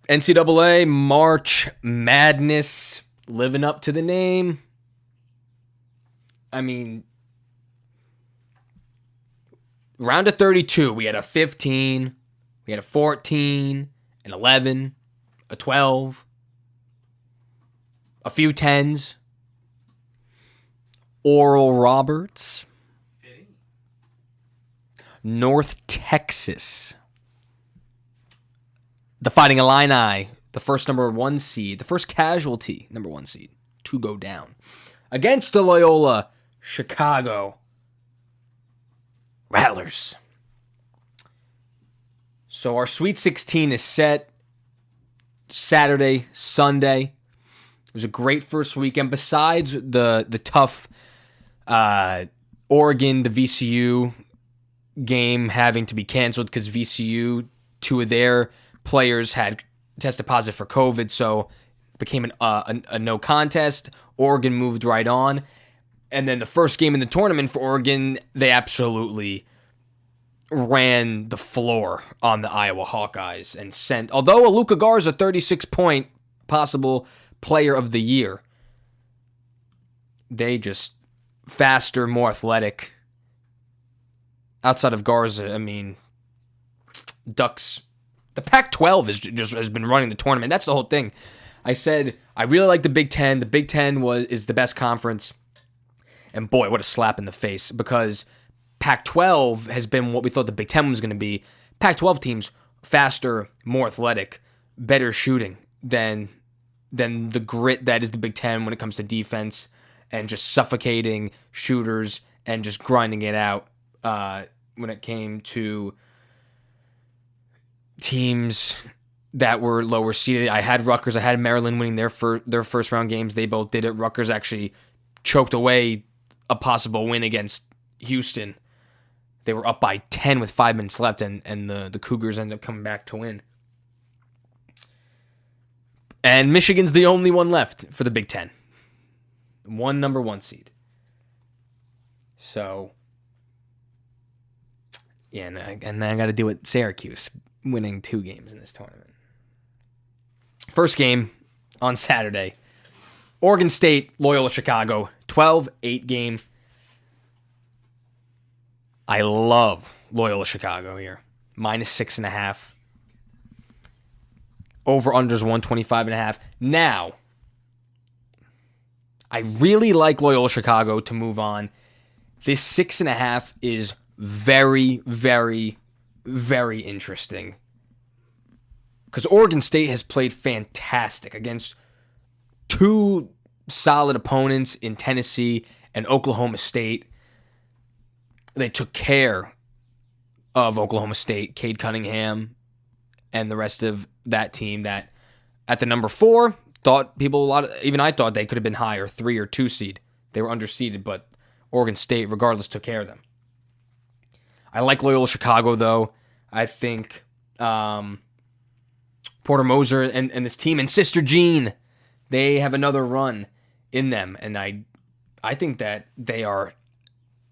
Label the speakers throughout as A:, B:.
A: NCAA March Madness, living up to the name. I mean, round of 32, we had a 15, we had a 14, an 11, a 12, a few 10s. Oral Roberts, North Texas, the Fighting Illini, the first number 1 seed, the first casualty number 1 seed to go down against the Loyola-Chicago Rattlers. So our Sweet 16 is set Saturday, Sunday. It was a great first weekend. Besides the tough Oregon to VCU game having to be canceled because VCU, 2 of their players had tested positive for COVID, so it became a no contest. Oregon moved right on. And then the first game in the tournament for Oregon, they absolutely ran the floor on the Iowa Hawkeyes and sent, although Luka Garza, 36-point possible player of the year, they just faster, more athletic. Outside of Garza, I mean, Ducks. The Pac-12 has been running the tournament. That's the whole thing. I said I really like the Big Ten. The Big Ten is the best conference, and boy, what a slap in the face, because Pac-12 has been what we thought the Big Ten was going to be. Pac-12 teams faster, more athletic, better shooting than the grit that is the Big Ten when it comes to defense and just suffocating shooters and just grinding it out when it came to teams that were lower seeded. I had Rutgers. I had Maryland winning their first round games. They both did it. Rutgers actually choked away a possible win against Houston. They were up by 10 with 5 minutes left, and the Cougars ended up coming back to win. And Michigan's the only one left for the Big Ten. One number 1 seed. So, yeah, and then I got to do it. Syracuse winning 2 games in this tournament. First game on Saturday. Oregon State, Loyola-Chicago, 12-8 game. I love Loyola-Chicago here. -6.5. Over-unders 125.5. Now, I really like Loyola-Chicago to move on. This 6.5 is very, very, very interesting. Because Oregon State has played fantastic against 2 solid opponents in Tennessee and Oklahoma State. They took care of Oklahoma State, Cade Cunningham, and the rest of that team that at the number 4, even I thought they could have been higher, 3 or 2 seed. They were underseeded, but Oregon State, regardless, took care of them. I like Loyola-Chicago, though. I think Porter Moser and this team, and Sister Jean, they have another run in them. And I think that they are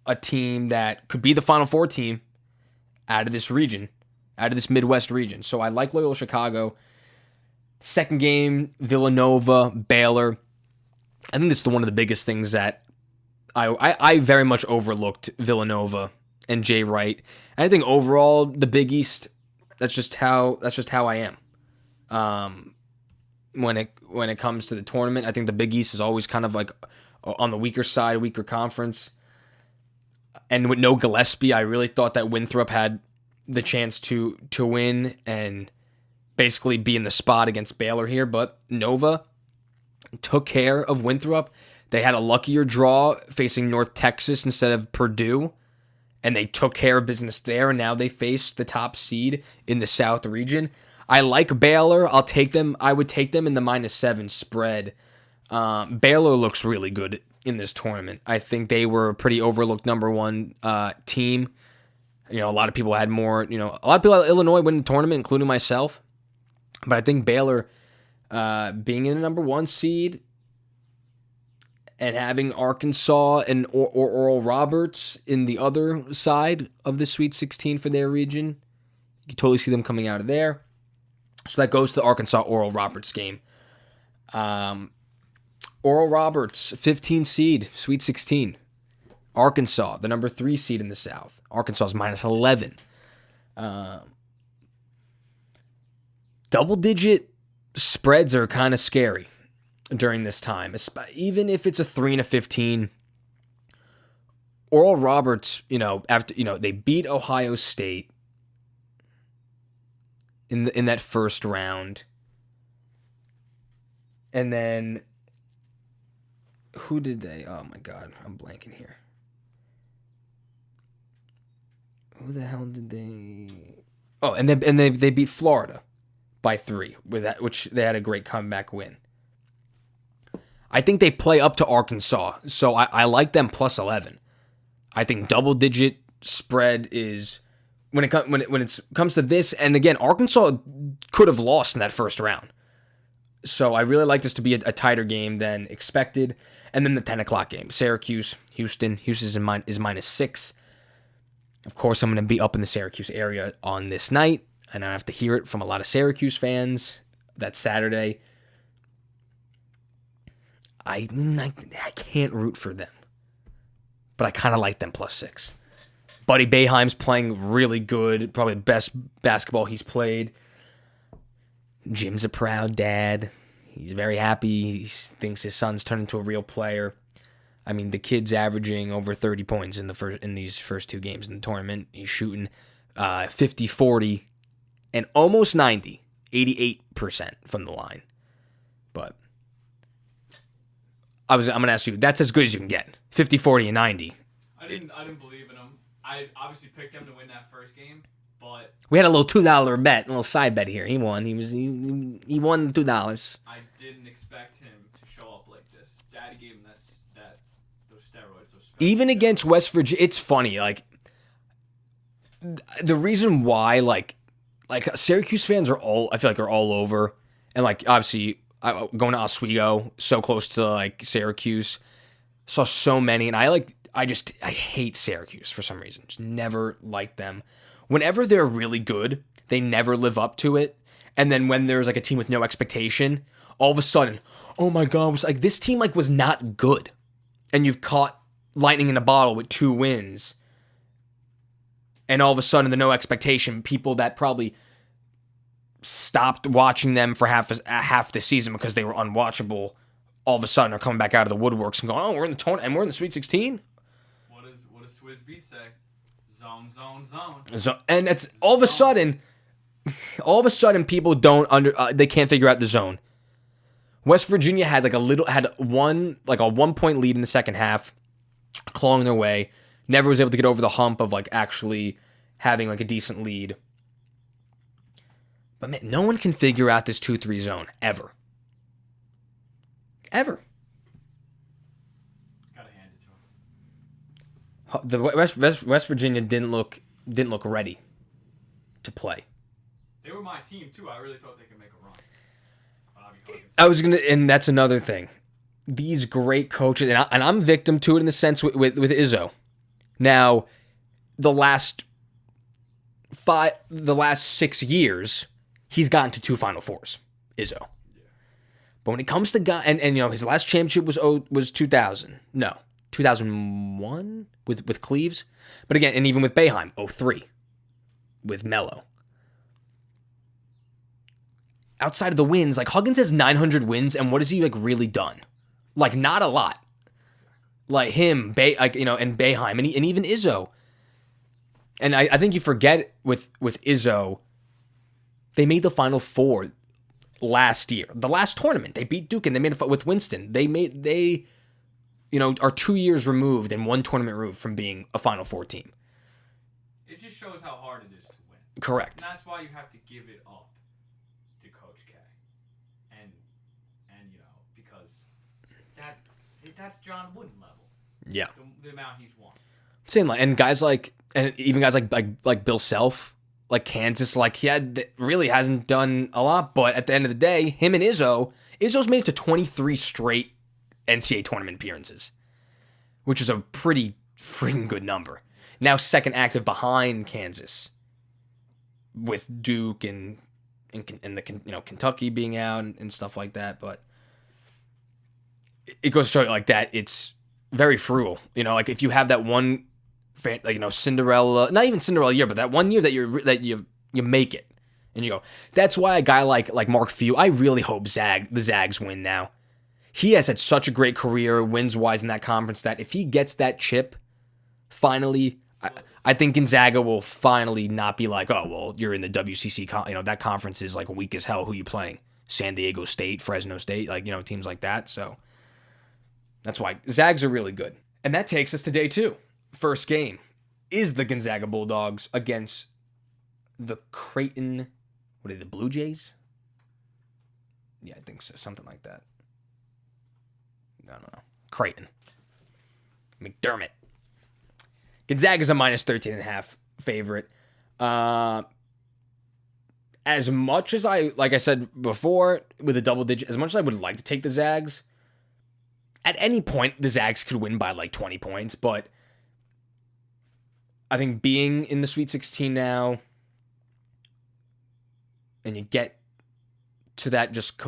A: a team that could be the Final Four team out of this region, out of this Midwest region. So I like Loyola-Chicago. Second game, Villanova, Baylor. I think this is one of the biggest things that I very much overlooked Villanova and Jay Wright. And I think overall, the Big East, that's just how I am. When it comes to the tournament, I think the Big East is always kind of like on the weaker side, weaker conference. And with no Gillespie, I really thought that Winthrop had the chance to win and basically be in the spot against Baylor here. But Nova took care of Winthrop. They had a luckier draw facing North Texas instead of Purdue, and they took care of business there, and now they face the top seed in the South region. I like Baylor. I'll take them. I would take them in the -7 spread. Baylor looks really good in this tournament. I think they were a pretty overlooked number 1 team. A lot of people had more, a lot of people had Illinois win the tournament, including myself. But I think Baylor being in the number 1 seed and having Arkansas and Oral Roberts in the other side of the Sweet 16 for their region, you can totally see them coming out of there. So that goes to the Arkansas Oral Roberts game. Oral Roberts, 15 seed, Sweet 16. Arkansas, the number 3 seed in the South. Arkansas is minus 11. Double-digit spreads are kind of scary during this time, even if it's a 3 and a 15. Oral Roberts, after they beat Ohio State in that first round, and then who did they? Oh my God, I'm blanking here. Who the hell did they? Oh, and they beat Florida by 3 with that, which they had a great comeback win. I think they play up to Arkansas, so I like them plus 11. I think double-digit spread is when it comes to this, and again, Arkansas could have lost in that first round. So I really like this to be a tighter game than expected. And then the 10 o'clock game, Syracuse, Houston. Houston is minus 6. Of course, I'm going to be up in the Syracuse area on this night, and I have to hear it from a lot of Syracuse fans that Saturday. I can't root for them, but I kind of like them plus 6. Buddy Boeheim's playing really good, probably the best basketball he's played. Jim's a proud dad. He's very happy. He thinks his son's turned into a real player. I mean, the kid's averaging over 30 points in these first 2 games in the tournament. He's shooting 50, 40, and almost 90, 88% from the line. But I'm going to ask you, that's as good as you can get. 50, 40, and 90.
B: I didn't believe in him. I obviously picked him to win that first game, but
A: we had a little $2 bet, a little side bet here. He won. He won $2.
B: I didn't expect him to show up like this. Daddy gave him those steroids.
A: Even against West Virginia, it's funny. Like the reason why, like Syracuse fans are I feel like are all over, and like obviously going to Oswego, so close to like Syracuse, saw so many, and I hate Syracuse for some reason. Just never liked them. Whenever they're really good, they never live up to it. And then when there's like a team with no expectation, all of a sudden, oh my God, was like this team was not good. And you've caught lightning in a bottle with 2 wins. And all of a sudden, the no expectation, people that probably stopped watching them for half the season because they were unwatchable, all of a sudden are coming back out of the woodworks and going, oh, we're in the tournament and we're in the Sweet 16.
B: What does Swizz Beat say? Zone.
A: And it's all of a sudden people they can't figure out the zone. West Virginia had a 1-point lead in the second half, clawing their way. Never was able to get over the hump of actually having a decent lead. But man, no one can figure out this 2-3 zone ever. Ever.
B: Gotta hand it to him.
A: The West Virginia didn't look ready to play.
B: They were my team too. I really thought they could make a run.
A: And that's another thing. These great coaches, and I'm victim to it in the sense with Izzo. Now, the last 6 years, he's gotten to 2 Final Fours, Izzo. Yeah. But when it comes to and his last championship was 2000. No, 2001 with Cleaves. But again, and even with Boeheim, 03 with Melo. Outside of the wins, Huggins has 900 wins, and what has he really done? Not a lot. Like him, and Boeheim, and even Izzo. And I think you forget with Izzo, they made the Final Four last year, the last tournament. They beat Duke, and they made it with Winston. They are 2 years removed and 1 tournament removed from being a Final Four team.
B: It just shows how hard it is to win.
A: Correct.
B: And that's why you have to give it up to Coach K, and because that's John Wooden level.
A: Yeah.
B: The amount he's won.
A: Same, and guys even guys like Bill Self, Kansas, really hasn't done a lot, but at the end of the day, him and Izzo's made it to 23 straight NCAA tournament appearances, which is a pretty freaking good number. Now second active behind Kansas with Duke and and the Kentucky being out and stuff like that. But it goes to show you like that it's very frugal. Like if you have that one, Cinderella, not even Cinderella year, but that one year that you make it, and you go. That's why a guy like Mark Few, I really hope the Zags win now. He has had such a great career wins-wise in that conference that if he gets that chip, finally, I think Gonzaga will finally not be like, oh, well, you're in the WCC, that conference is like weak as hell. Who you playing? San Diego State, Fresno State, teams like that. So that's why Zags are really good. And that takes us to day 2. First game is the Gonzaga Bulldogs against the Creighton, what are they, the Blue Jays? Yeah, I think so. Something like that. I don't know. Creighton. McDermott. Gonzaga's a minus 13.5 favorite. As much as like I said before, with a double digit, as much as I would like to take the Zags, at any point, the Zags could win by like 20 points, but I think being in the Sweet 16 now, and you get to that just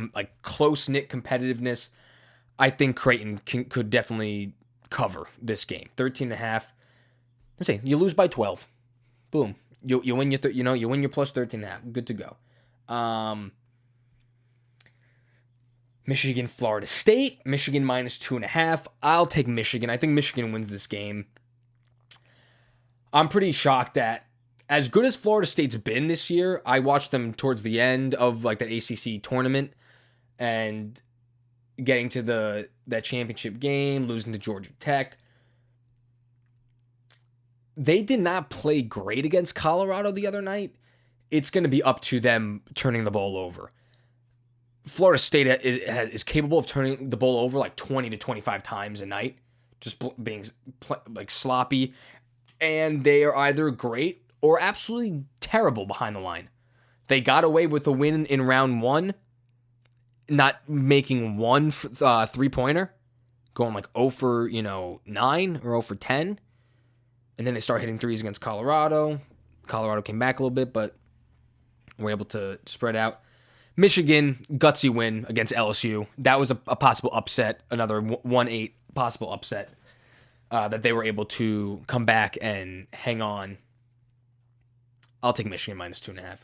A: close-knit competitiveness, I think Creighton could definitely cover this game. 13.5. I'm saying you lose by 12. Boom. You win your you win your plus 13.5. Good to go. Michigan, Florida State. Michigan minus 2.5. I'll take Michigan. I think Michigan wins this game. I'm pretty shocked that as good as Florida State's been this year, I watched them towards the end of that ACC tournament and getting to that championship game, losing to Georgia Tech. They did not play great against Colorado the other night. It's going to be up to them turning the ball over. Florida State is capable of turning the ball over 20 to 25 times a night, just being sloppy, and they are either great or absolutely terrible behind the line. They got away with a win in round 1, not making one three-pointer, going 0 for 9 or 0 for 10, and then they start hitting threes against Colorado. Colorado came back a little bit, but were able to spread out. Michigan, gutsy win against LSU. That was a possible upset, another 1-8 possible upset that they were able to come back and hang on. I'll take Michigan minus 2.5.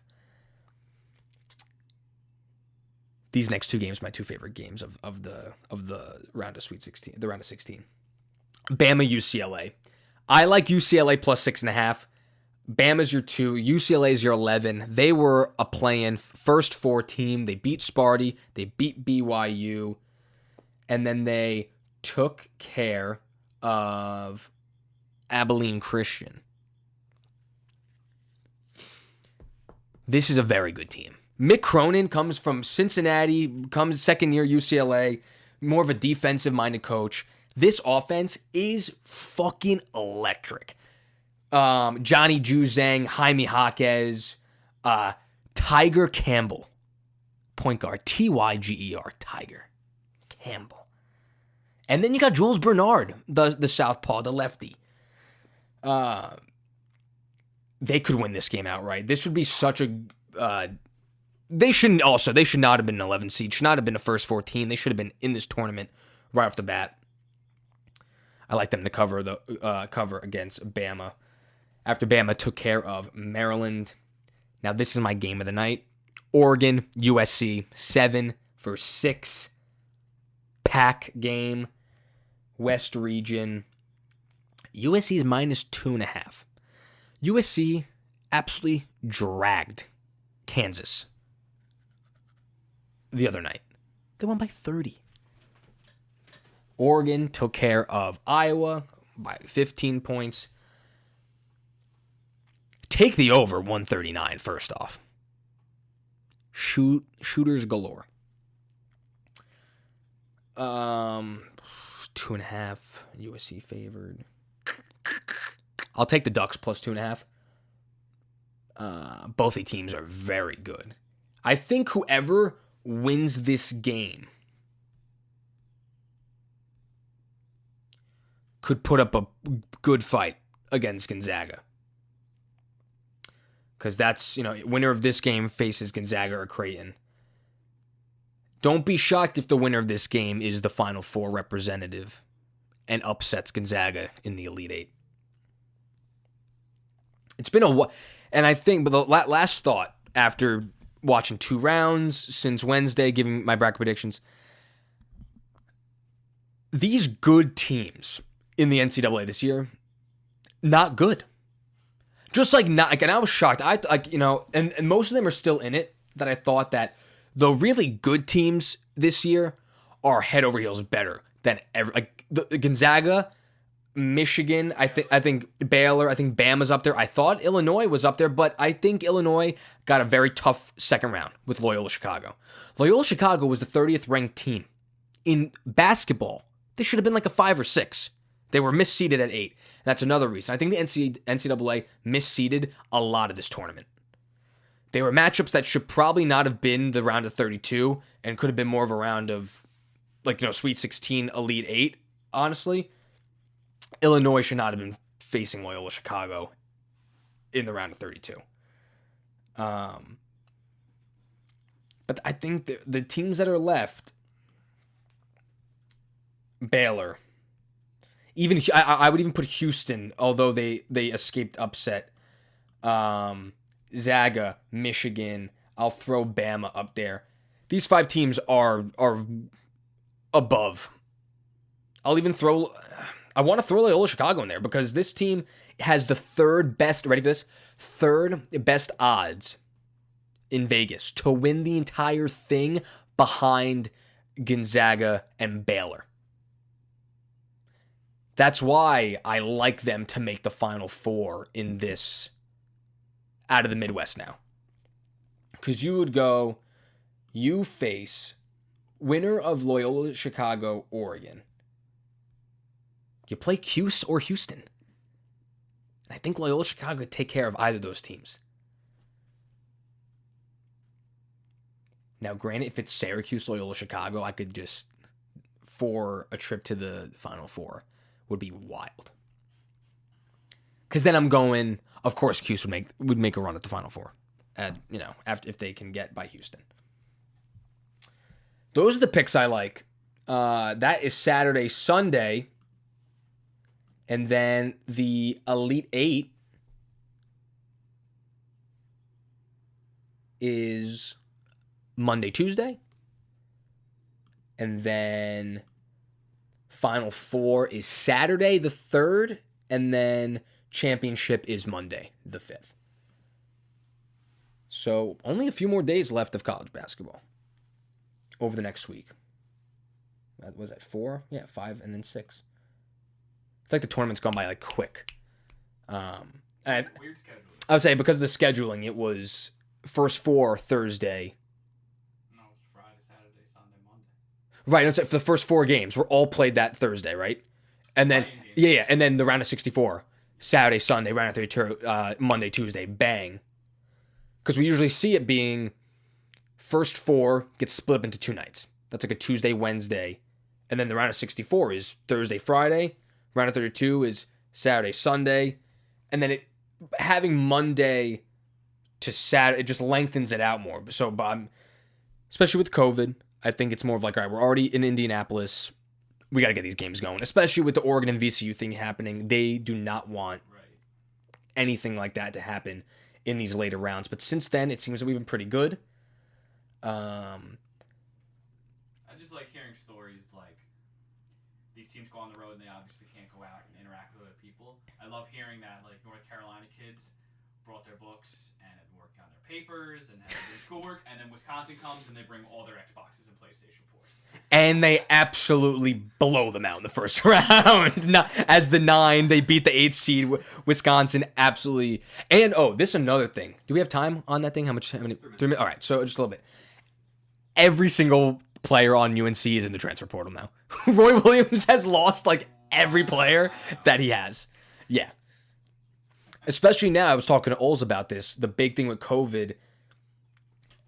A: These next 2 games, my 2 favorite games of the round of Sweet 16, the round of 16. Bama, UCLA. I like UCLA plus 6.5. Bama's your 2. UCLA's your 11. They were a play-in first 4 team. They beat Sparty. They beat BYU. And then they took care of Abilene Christian. This is a very good team. Mick Cronin comes from Cincinnati, comes second year UCLA, more of a defensive-minded coach. This offense is fucking electric. Johnny Juzang, Jaime Jaquez, Tiger Campbell, point guard, Tyger, Tiger Campbell. And then you got Jules Bernard, the southpaw, the lefty. They could win this game outright. This would be such a... They should not have been an 11 seed, should not have been a first 14. They should have been in this tournament right off the bat. I like them to cover against Bama. After Bama took care of Maryland. Now this is my game of the night. Oregon, USC, 7-6. Pack game. West region. USC is minus 2.5. USC absolutely dragged Kansas the other night. They won by 30. Oregon took care of Iowa by 15 points. Take the over 139 first off. Shooters galore. 2.5 USC favored. I'll take the Ducks plus 2.5. Both the teams are very good. I think whoever wins this game could put up a good fight against Gonzaga. because that's, winner of this game faces Gonzaga or Creighton. Don't be shocked if the winner of this game is the Final Four representative and upsets Gonzaga in the Elite Eight. It's been a while, and I think, but the last thought after watching 2 rounds since Wednesday, giving my bracket predictions, these good teams in the NCAA this year, not good. Just like not, and I was shocked. And most of them are still in it. That I thought that the really good teams this year are head over heels better than ever. Like the Gonzaga, Michigan, I think Baylor, I think Bama's up there. I thought Illinois was up there, but I think Illinois got a very tough second round with Loyola-Chicago. Loyola-Chicago was the 30th ranked team in basketball. They should have been like a 5 or 6. They were misseeded at 8. That's another reason. I think the NCAA misseeded a lot of this tournament. They were matchups that should probably not have been the round of 32 and could have been more of a round of, Sweet 16, Elite 8, honestly. Illinois should not have been facing Loyola-Chicago in the round of 32. But I think the teams that are left, Baylor, even I would even put Houston, although they escaped upset. Zaga, Michigan, I'll throw Bama up there. These 5 teams are above. I'll even I want to throw Loyola-Chicago in there because this team has the third best odds in Vegas to win the entire thing behind Gonzaga and Baylor. That's why I like them to make the Final Four in this out of the Midwest now. Because you face winner of Loyola-Chicago, Oregon. You play Cuse or Houston. And I think Loyola-Chicago could take care of either of those teams. Now, granted, if it's Syracuse, Loyola-Chicago, I could just, for a trip to the Final Four, would be wild. Because then I'm going, of course, Cuse would make a run at the Final Four, after if they can get by Houston. Those are the picks I like. That is Saturday, Sunday, and then the Elite Eight is Monday, Tuesday, and then Final Four is Saturday the 3rd, and then championship is Monday the 5th. So only a few more days left of college basketball over the next week. Was that 4? Yeah, 5 and then 6. I feel like the tournament's gone by quick.
B: Weird scheduling.
A: I would say because of the scheduling, it was first 4 Thursday.
B: No, it was Friday, Saturday, Sunday, Monday.
A: Right, it's for the first 4 games were all played that Thursday, right? And then and then the round of 64, Saturday, Sunday, round of 32, Monday, Tuesday, bang. Because we usually see it being first 4 gets split up into 2 nights. That's like a Tuesday, Wednesday, and then the round of 64 is Thursday, Friday. Round of 32 is Saturday, Sunday, and then having Monday to Saturday, it just lengthens it out more. So, especially with COVID, I think it's more of like, all right, we're already in Indianapolis. We got to get these games going, especially with the Oregon and VCU thing happening. They do not want anything like that to happen in these later rounds. But since then, it seems that we've been pretty good.
B: I just like hearing stories like these teams go on the road and they obviously can't go out and interact with other people. I love hearing that North Carolina kids brought their books and have been working on their papers and have their schoolwork, and then Wisconsin comes and they bring all their Xboxes and PlayStation 4s.
A: And they absolutely blow them out in the first round. As the 9, they beat the 8 seed Wisconsin absolutely. And this is another thing. Do we have time on that thing? How many? 3 minutes. All right, so just a little bit. Every single player on UNC is in the transfer portal now. Roy Williams has lost every player that he has. Yeah. Especially now, I was talking to Oles about this. The big thing with COVID,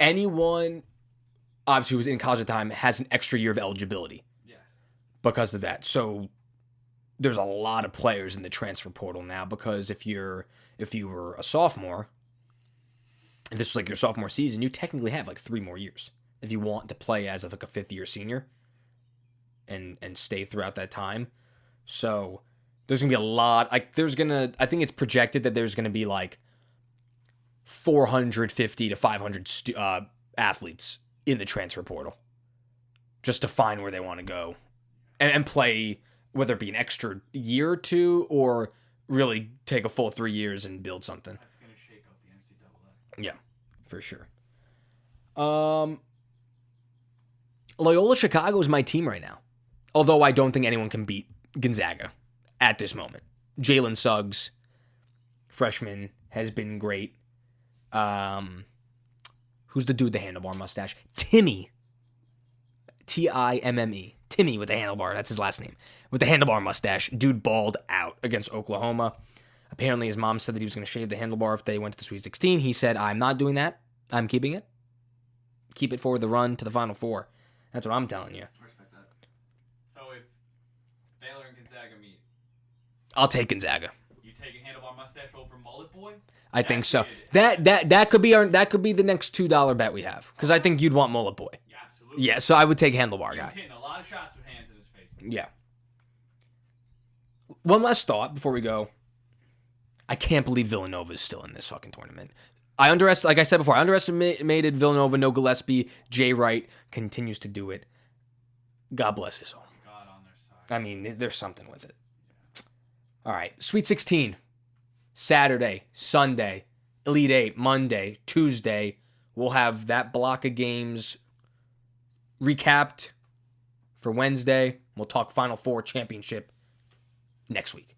A: anyone obviously who was in college at the time has an extra year of eligibility.
B: Yes.
A: Because of that. So there's a lot of players in the transfer portal now because if you were a sophomore if this was like your sophomore season, you technically have like 3 more years if you want to play as of like a 5th-year senior and stay throughout that time. So there's gonna be a lot. I think it's projected that there's gonna be like 450 to 500 athletes in the transfer portal just to find where they want to go and play, whether it be an extra year or 2 or really take a full 3 years and build something.
B: That's going to shake up the NCAA.
A: Yeah, for sure. Loyola-Chicago is my team right now, although I don't think anyone can beat Gonzaga at this moment. Jalen Suggs, freshman, has been great. Who's the dude with the handlebar mustache? Timmy. Timme. Timmy with the handlebar. That's his last name. With the handlebar mustache. Dude balled out against Oklahoma. Apparently his mom said that he was going to shave the handlebar if they went to the Sweet 16. He said, I'm not doing that. I'm keeping it. Keep it for the run to the Final Four. That's what I'm telling you.
B: I respect that. So if Baylor and Gonzaga meet,
A: I'll take Gonzaga.
B: you take a handlebar mustache over Mullet Boy?
A: I think so. That could be the next $2 bet we have, because I think you'd want Mullet Boy.
B: Yeah, absolutely.
A: Yeah, so I would take handlebar
B: He's
A: guy.
B: hitting a lot of shots with hands in his face.
A: Yeah. One last thought before we go. I can't believe Villanova is still in this fucking tournament. Like I said before, I underestimated Villanova. No Gillespie. Jay Wright continues to do it. God bless his soul.
B: God on their side.
A: I mean, there's something with it. All right. Sweet 16. Saturday, Sunday, Elite 8, Monday, Tuesday. We'll have that block of games recapped for Wednesday. We'll talk Final Four championship next week.